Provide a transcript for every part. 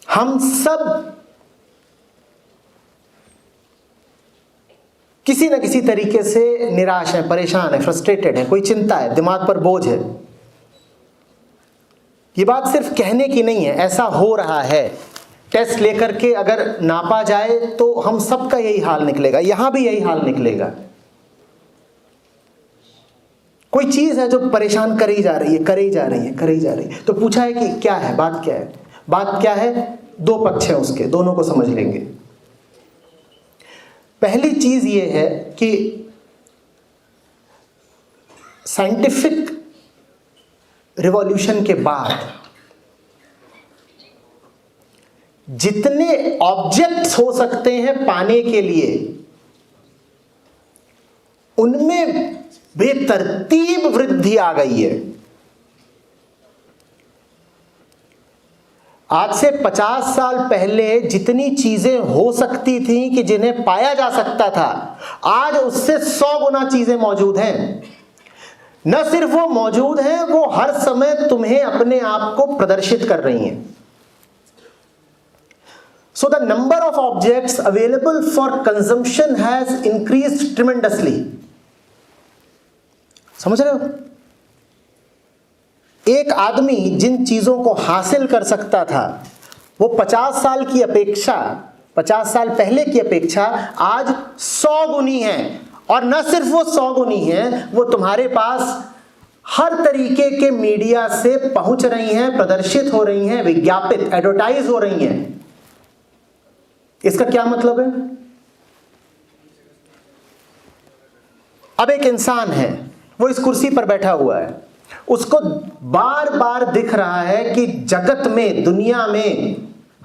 हम सब किसी न किसी तरीके से निराश है, परेशान है, फ्रस्ट्रेटेड है, कोई चिंता है, दिमाग पर बोझ है। ये बात सिर्फ कहने की नहीं है, ऐसा हो रहा है। टेस्ट लेकर के अगर नापा जाए तो हम सबका यही हाल निकलेगा, यहां भी यही हाल निकलेगा। कोई चीज है जो परेशान करी जा रही है, करी जा रही है, करी जा रही है। तो पूछा है कि क्या है, बात क्या है? बात क्या है? दो पक्ष हैं उसके, दोनों को समझ लेंगे। पहली चीज ये है कि साइंटिफिक रिवॉल्यूशन के बाद जितने ऑब्जेक्ट्स हो सकते हैं पाने के लिए, उनमें बेतरतीब वृद्धि आ गई है। आज से 50 साल पहले जितनी चीजें हो सकती थी कि जिन्हें पाया जा सकता था, आज उससे 100 गुना चीजें मौजूद हैं। न सिर्फ वो मौजूद हैं, वो हर समय तुम्हें अपने आप को प्रदर्शित कर रही हैं। So the number of objects available for consumption has increased tremendously. समझ रहे हो? एक आदमी जिन चीजों को हासिल कर सकता था, वो 50 साल की अपेक्षा, 50 साल पहले की अपेक्षा आज 100 गुनी है। और न सिर्फ वो 100 गुनी है, वो तुम्हारे पास हर तरीके के मीडिया से पहुंच रही हैं, प्रदर्शित हो रही हैं, विज्ञापित, एडवर्टाइज हो रही हैं। इसका क्या मतलब है? अब एक इंसान है, वो इस कुर्सी पर बैठा हुआ है, उसको बार बार दिख रहा है कि जगत में, दुनिया में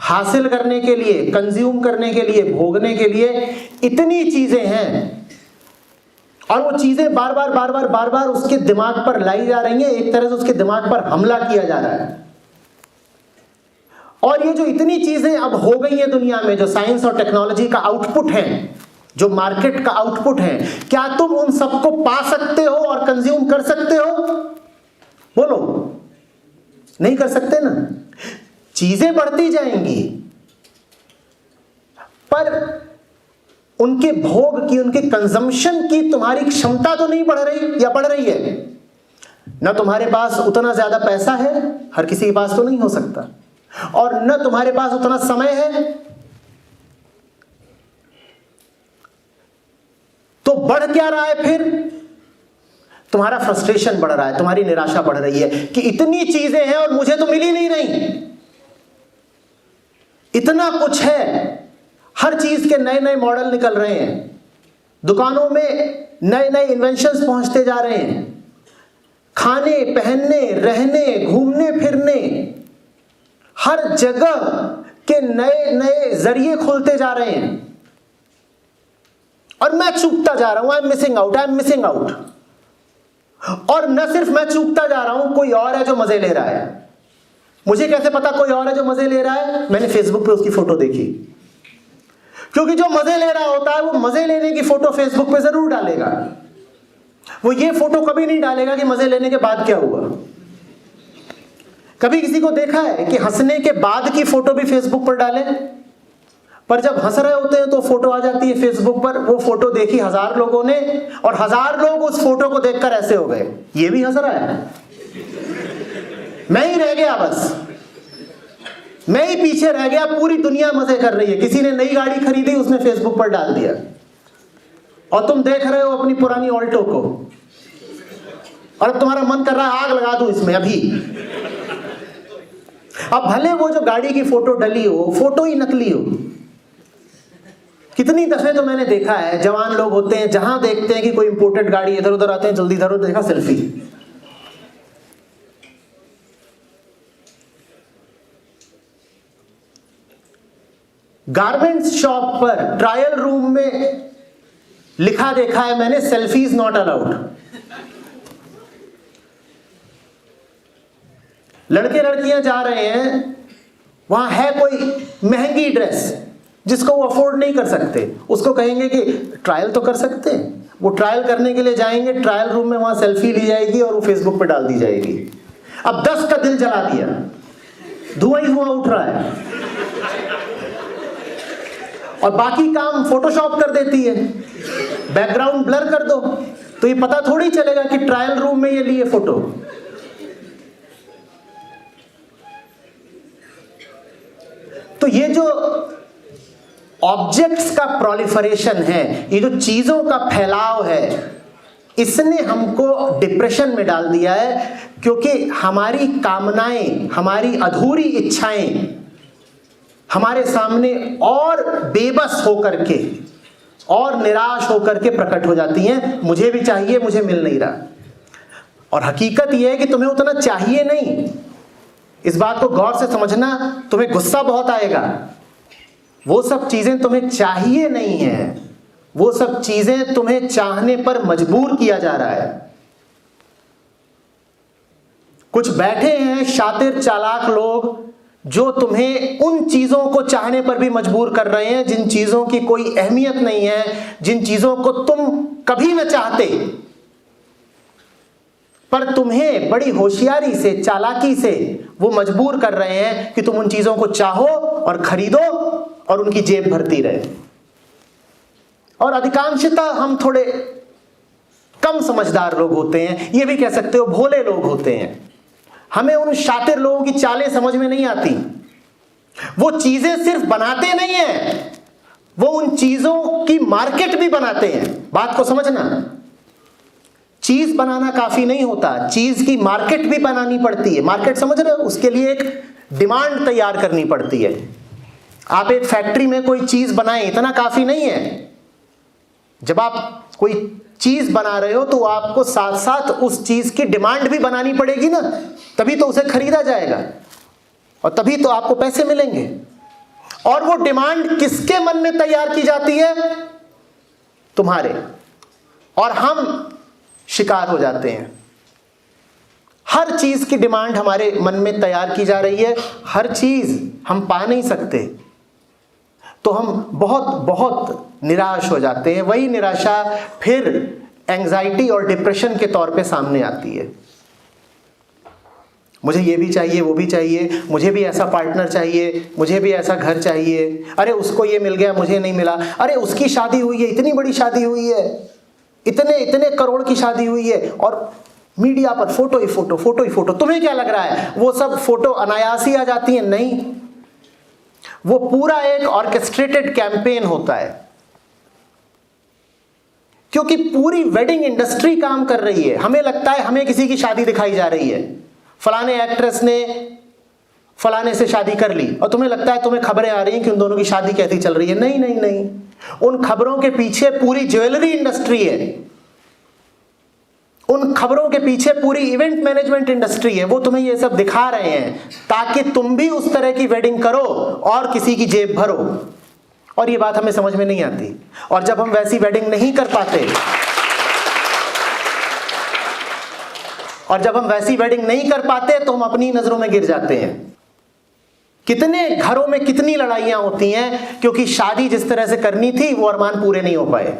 हासिल करने के लिए, कंज्यूम करने के लिए, भोगने के लिए इतनी चीजें हैं, और वो चीजें बार बार उसके दिमाग पर लाई जा रही हैं। एक तरह से उसके दिमाग पर हमला किया जा रहा है। और ये जो इतनी चीजें अब हो गई हैं दुनिया में, जो साइंस और टेक्नोलॉजी का आउटपुट है, जो मार्केट का आउटपुट है, क्या तुम उन सबको पा सकते हो और कंज्यूम कर सकते हो? बोलो, नहीं कर सकते ना। चीजें बढ़ती जाएंगी, पर उनके भोग की, उनके कंजम्पशन की तुम्हारी क्षमता तो नहीं बढ़ रही, या बढ़ रही है? ना तुम्हारे पास उतना ज्यादा पैसा है, हर किसी के पास तो नहीं हो सकता, और न तुम्हारे पास उतना समय है। तो बढ़ क्या रहा है फिर? तुम्हारा फ्रस्ट्रेशन बढ़ रहा है, तुम्हारी निराशा बढ़ रही है कि इतनी चीजें हैं और मुझे तो मिल ही नहीं रही। इतना कुछ है, हर चीज के नए नए मॉडल निकल रहे हैं, दुकानों में नए नए इन्वेंशंस पहुंचते जा रहे हैं, खाने, पहनने, रहने, घूमने फिरने, हर जगह के नए नए जरिए खुलते जा रहे हैं, और मैं चूकता जा रहा हूं। I am missing out, I am missing out. और न सिर्फ मैं चूकता जा रहा हूं, कोई और है जो मजे ले रहा है। मुझे कैसे पता कोई और है जो मजे ले रहा है? मैंने फेसबुक पे उसकी फोटो देखी, क्योंकि जो मजे ले रहा होता है वो मजे लेने की फोटो फेसबुक पे जरूर डालेगा। वो ये फोटो कभी नहीं डालेगा कि मजे लेने के बाद क्या हुआ। कभी किसी को देखा है कि हंसने के बाद की फोटो भी फेसबुक पर डाले? पर जब हंस रहे होते हैं तो फोटो आ जाती है फेसबुक पर। वो फोटो देखी 1000 लोगों ने, और 1000 लोग उस फोटो को देखकर ऐसे हो गए, ये भी हंस रहा है, मैं ही रह गया, बस मैं ही पीछे रह गया, पूरी दुनिया मजे कर रही है। किसी ने नई गाड़ी खरीदी, उसने फेसबुक पर डाल दिया, और तुम देख रहे हो अपनी पुरानी ऑल्टो को, और अब तुम्हारा मन कर रहा है आग लगा दूं इसमें अभी। अब भले वो जो गाड़ी की फोटो डली हो, फोटो ही नकली हो। कितनी दफे तो मैंने देखा है, जवान लोग होते हैं, जहां देखते हैं कि कोई इंपोर्टेड गाड़ी इधर उधर आते हैं, जल्दी इधर उधर देखा, सेल्फी। गारमेंट्स शॉप पर ट्रायल रूम में लिखा देखा है मैंने, सेल्फीज नॉट अलाउड। लड़के लड़कियां जा रहे हैं, वहां है कोई महंगी ड्रेस जिसको वो अफोर्ड नहीं कर सकते, उसको कहेंगे कि ट्रायल तो कर सकते हैं। वो ट्रायल करने के लिए जाएंगे, ट्रायल रूम में वहां सेल्फी ली जाएगी और वो फेसबुक पे डाल दी जाएगी। अब 10 का दिल जला दिया, धुआं ही धुआं उठ रहा है। और बाकी काम फोटोशॉप कर देती है, बैकग्राउंड ब्लर कर दो, तो ये पता थोड़ी चलेगा कि ट्रायल रूम में ये लिए फोटो। तो ये जो ऑब्जेक्ट्स का प्रोलिफरेशन है, ये जो चीजों का फैलाव है, इसने हमको डिप्रेशन में डाल दिया है, क्योंकि हमारी कामनाएं, हमारी अधूरी इच्छाएं हमारे सामने और बेबस होकर के और निराश होकर के प्रकट हो जाती हैं। मुझे भी चाहिए, मुझे मिल नहीं रहा। और हकीकत यह है कि तुम्हें उतना चाहिए नहीं। इस बात को गौर से समझना, तुम्हें गुस्सा बहुत आएगा। वो सब चीजें तुम्हें चाहिए नहीं है, वो सब चीजें तुम्हें चाहने पर मजबूर किया जा रहा है। कुछ बैठे हैं शातिर चालाक लोग जो तुम्हें उन चीजों को चाहने पर भी मजबूर कर रहे हैं जिन चीजों की कोई अहमियत नहीं है, जिन चीजों को तुम कभी न चाहते, पर तुम्हें बड़ी होशियारी से, चालाकी से वो मजबूर कर रहे हैं कि तुम उन चीजों को चाहो और खरीदो और उनकी जेब भरती रहे। और अधिकांशतः हम थोड़े कम समझदार लोग होते हैं, ये भी कह सकते हो भोले लोग होते हैं। हमें उन शातिर लोगों की चालें समझ में नहीं आती। वो चीजें सिर्फ बनाते नहीं हैं, वो उन चीजों की मार्केट भी बनाते हैं। बात को समझना, चीज बनाना काफी नहीं होता, चीज की मार्केट भी बनानी पड़ती है। मार्केट समझ रहे हो? उसके लिए एक डिमांड तैयार करनी पड़ती है। आप एक फैक्ट्री में कोई चीज बनाएं, इतना काफी नहीं है। जब आप कोई चीज बना रहे हो तो आपको साथ साथ उस चीज की डिमांड भी बनानी पड़ेगी ना, तभी तो उसे खरीदा जाएगा और तभी तो आपको पैसे मिलेंगे। और वो डिमांड किसके मन में तैयार की जाती है? तुम्हारे। और हम शिकार हो जाते हैं। हर चीज की डिमांड हमारे मन में तैयार की जा रही है, हर चीज हम पा नहीं सकते, तो हम बहुत बहुत निराश हो जाते हैं। वही निराशा फिर एंजाइटी और डिप्रेशन के तौर पे सामने आती है। मुझे ये भी चाहिए, वो भी चाहिए, मुझे भी ऐसा पार्टनर चाहिए, मुझे भी ऐसा घर चाहिए, अरे उसको ये मिल गया, मुझे नहीं मिला, अरे उसकी शादी हुई है, इतनी बड़ी शादी हुई है, इतने इतने करोड़ की शादी हुई है, और मीडिया पर फोटो ही फोटो, फोटो ही फोटो। तुम्हें क्या लग रहा है वो सब फोटो अनायास ही आ जाती है? नहीं, वो पूरा एक ऑर्केस्ट्रेटेड कैंपेन होता है, क्योंकि पूरी वेडिंग इंडस्ट्री काम कर रही है। हमें लगता है हमें किसी की शादी दिखाई जा रही है, फलाने एक्ट्रेस ने फलाने से शादी कर ली, और तुम्हें लगता है, तुम्हें खबरें आ रही हैं कि उन दोनों की शादी कैसी चल रही है। नहीं नहीं नहीं, उन खबरों के पीछे पूरी ज्वेलरी इंडस्ट्री है, उन खबरों के पीछे पूरी इवेंट मैनेजमेंट इंडस्ट्री है। वो तुम्हें ये सब दिखा रहे हैं ताकि तुम भी उस तरह की वेडिंग करो और किसी की जेब भरो। और ये बात हमें समझ में नहीं आती। और जब हम वैसी वेडिंग नहीं कर पाते, और जब हम वैसी वेडिंग नहीं कर पाते तो हम अपनी नजरों में गिर जाते हैं। कितने घरों में कितनी लड़ाइयां होती हैं क्योंकि शादी जिस तरह से करनी थी वो अरमान पूरे नहीं हो पाए।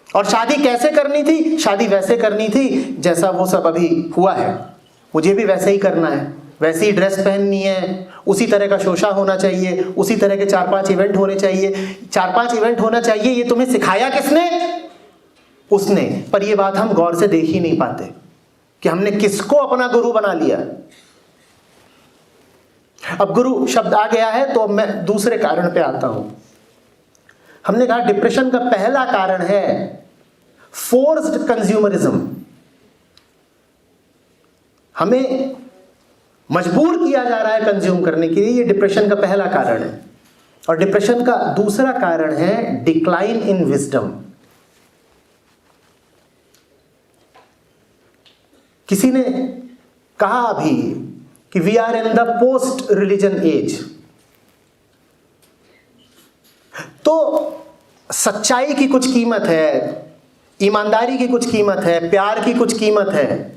और शादी कैसे करनी थी? शादी वैसे करनी थी जैसा वो सब अभी हुआ है। मुझे भी वैसे ही करना है, वैसी ड्रेस पहननी है, उसी तरह का शोशा होना चाहिए, उसी तरह के 4-5 इवेंट होने चाहिए, 4-5 इवेंट होना चाहिए। ये तुम्हें सिखाया किसने? उसने। पर ये बात हम गौर से देख ही नहीं पाते कि हमने किसको अपना गुरु बना लिया। अब गुरु शब्द आ गया है तो मैं दूसरे कारण पे आता हूं। हमने कहा डिप्रेशन का पहला कारण है फोर्स्ड कंज्यूमरिज्म। हमें मजबूर किया जा रहा है कंज्यूम करने के लिए, ये डिप्रेशन का पहला कारण है। और डिप्रेशन का दूसरा कारण है डिक्लाइन इन विजडम। किसी ने कहा अभी कि we are in the post religion age. तो सच्चाई की कुछ कीमत है, ईमानदारी की कुछ कीमत है, प्यार की कुछ कीमत है।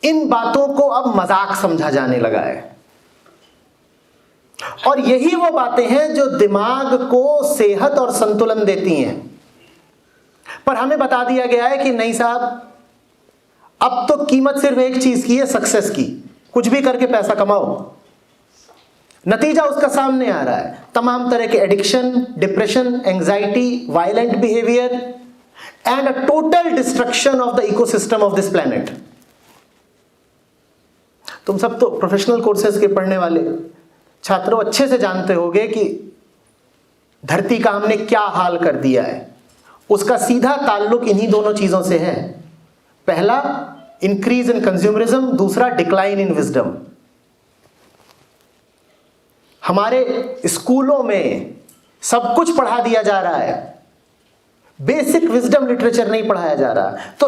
इन बातों को अब मजाक समझा जाने लगा है। और यही वो बातें हैं जो दिमाग को सेहत और संतुलन देती हैं। पर हमें बता दिया गया है कि नहीं साहब, अब तो कीमत सिर्फ एक चीज की है, सक्सेस की। कुछ भी करके पैसा कमाओ। नतीजा उसका सामने आ रहा है, तमाम तरह के addiction, depression, anxiety, violent behaviour and a total destruction of the ecosystem of this planet. तुम सब तो प्रोफेशनल कोर्सेज के पढ़ने वाले छात्रों अच्छे से जानते होगे कि धरती का हमने क्या हाल कर दिया है। उसका सीधा ताल्लुक इन्हीं दोनों चीजों से है। पहला, इंक्रीज इन कंज्यूमरिज्म, दूसरा डिक्लाइन इन विजडम। हमारे स्कूलों में सब कुछ पढ़ा दिया जा रहा है, बेसिक विजडम लिटरेचर नहीं पढ़ाया जा रहा। तो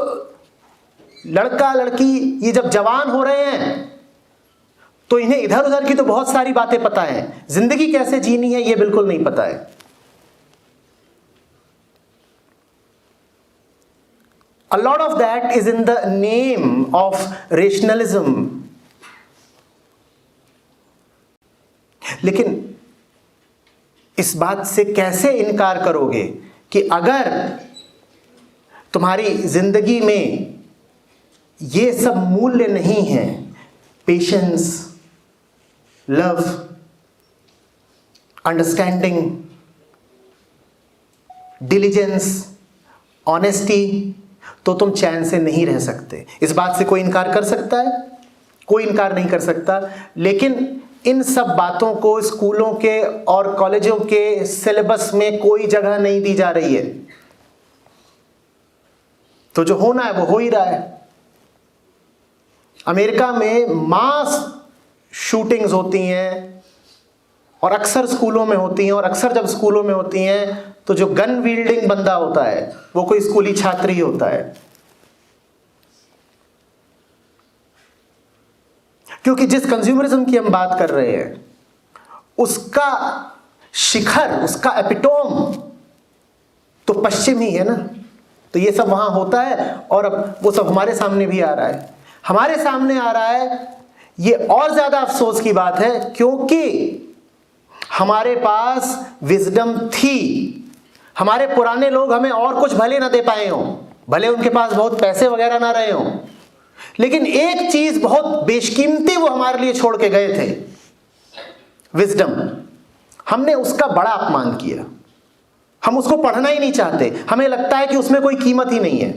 लड़का लड़की ये जब जवान हो रहे हैं तो इन्हें इधर उधर की तो बहुत सारी बातें पता है, जिंदगी कैसे जीनी है ये बिल्कुल नहीं पता है। A lot of that is in the name of rationalism. लेकिन इस बात से कैसे इनकार करोगे कि अगर तुम्हारी जिंदगी में ये सब मूल्य नहीं है, patience, love, understanding, diligence, honesty, तो तुम चैन से नहीं रह सकते। इस बात से कोई इनकार कर सकता है? कोई इनकार नहीं कर सकता। लेकिन इन सब बातों को स्कूलों के और कॉलेजों के सिलेबस में कोई जगह नहीं दी जा रही है। तो जो होना है वो हो ही रहा है। अमेरिका में मास शूटिंग्स होती हैं और अक्सर स्कूलों में होती हैं, और अक्सर जब स्कूलों में होती हैं तो जो गन वील्डिंग बंदा होता है वो कोई स्कूली छात्र ही होता है। क्योंकि जिस कंज्यूमरिज्म की हम बात कर रहे हैं उसका शिखर, उसका एपिटोम तो पश्चिम ही है ना। तो ये सब वहां होता है और अब वो सब हमारे सामने भी आ रहा है। हमारे सामने आ रहा है, ये और ज्यादा अफसोस की बात है क्योंकि हमारे पास विजडम थी। हमारे पुराने लोग हमें और कुछ भले ना दे पाए हों, भले उनके पास बहुत पैसे वगैरह ना रहे हों, लेकिन एक चीज बहुत बेशकीमती वो हमारे लिए छोड़ के गए थे, विजडम। हमने उसका बड़ा अपमान किया। हम उसको पढ़ना ही नहीं चाहते, हमें लगता है कि उसमें कोई कीमत ही नहीं है।